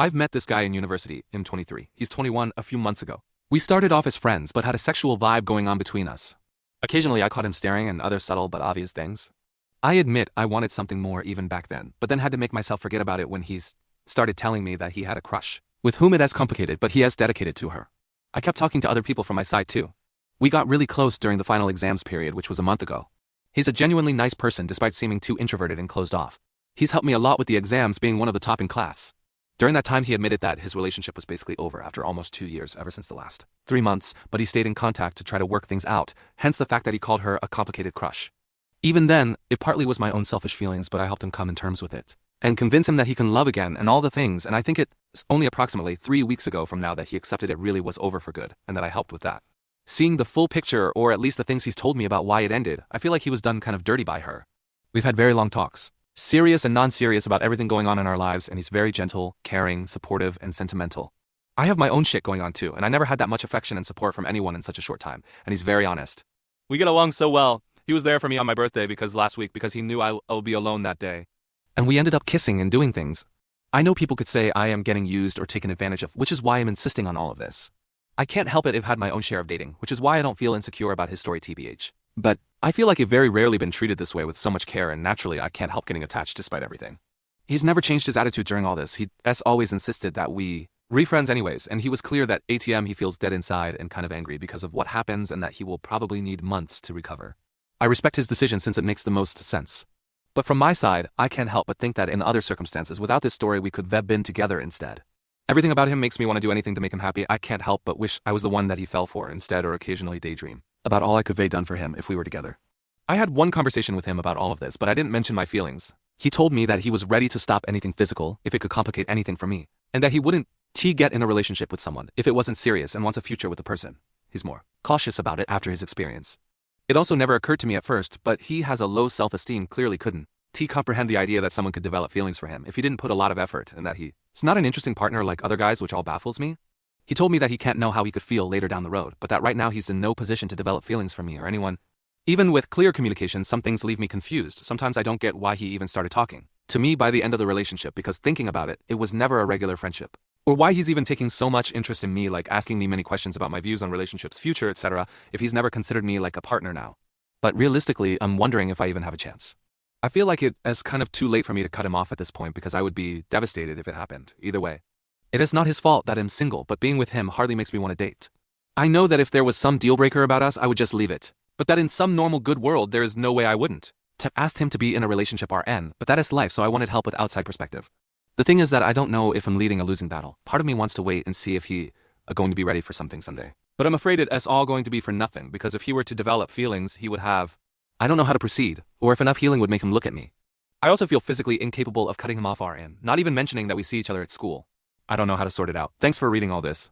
I've met this guy in university, I'm 23. He's 21 a few months ago. We started off as friends but had a sexual vibe going on between us. Occasionally I caught him staring and other subtle but obvious things. I admit I wanted something more even back then, but then had to make myself forget about it when he's started telling me that he had a crush, with whom it is complicated but he has dedicated to her. I kept talking to other people from my side too. We got really close during the final exams period, which was a month ago. He's a genuinely nice person despite seeming too introverted and closed off. He's helped me a lot with the exams, being one of the top in class. During that time he admitted that his relationship was basically over after almost 2 years ever since the last 3 months, but he stayed in contact to try to work things out, hence the fact that he called her a complicated crush. Even then, it partly was my own selfish feelings, but I helped him come in terms with it and convince him that he can love again and all the things, and I think it's only approximately 3 weeks ago from now that he accepted it really was over for good and that I helped with that. Seeing the full picture, or at least the things he's told me about why it ended, I feel like he was done kind of dirty by her. We've had very long talks, serious and non-serious about everything going on in our lives, and he's very gentle, caring, supportive, and sentimental. I have my own shit going on too, and I never had that much affection and support from anyone in such a short time, and he's very honest. We get along so well. He was there for me on my birthday last week because he knew I would be alone that day. And we ended up kissing and doing things. I know people could say I am getting used or taken advantage of, which is why I'm insisting on all of this. I can't help it if I've had my own share of dating, which is why I don't feel insecure about his story tbh. But I feel like I've very rarely been treated this way with so much care, and naturally I can't help getting attached despite everything. He's never changed his attitude during all this. He always insisted that we re-friends anyways, and he was clear that ATM he feels dead inside and kind of angry because of what happens and that he will probably need months to recover. I respect his decision since it makes the most sense. But from my side, I can't help but think that in other circumstances without this story we could have been together instead. Everything about him makes me want to do anything to make him happy. I can't help but wish I was the one that he fell for instead, or occasionally daydream about all I could have done for him if we were together. I had one conversation with him about all of this, but I didn't mention my feelings. He told me that he was ready to stop anything physical if it could complicate anything for me, and that he wouldn't get in a relationship with someone if it wasn't serious and wants a future with the person. He's more cautious about it after his experience. It also never occurred to me at first, but he has a low self-esteem, clearly couldn't comprehend the idea that someone could develop feelings for him if he didn't put a lot of effort, and that he's not an interesting partner like other guys, which all baffles me. He told me that he can't know how he could feel later down the road, but that right now he's in no position to develop feelings for me or anyone. Even with clear communication, some things leave me confused. Sometimes I don't get why he even started talking to me by the end of the relationship, because thinking about it, it was never a regular friendship. Or why he's even taking so much interest in me, like asking me many questions about my views on relationships, future, etc., if he's never considered me like a partner now. But realistically, I'm wondering if I even have a chance. I feel like it is kind of too late for me to cut him off at this point, because I would be devastated if it happened. Either way, it is not his fault that I'm single, but being with him hardly makes me want to date. I know that if there was some deal breaker about us, I would just leave it. But that in some normal good world, there is no way I wouldn't. Asked him to be in a relationship RN, but that is life, so I wanted help with outside perspective. The thing is that I don't know if I'm leading a losing battle. Part of me wants to wait and see if he are going to be ready for something someday. But I'm afraid it is all going to be for nothing, because if he were to develop feelings, he would have... I don't know how to proceed, or if enough healing would make him look at me. I also feel physically incapable of cutting him off RN, not even mentioning that we see each other at school. I don't know how to sort it out. Thanks for reading all this.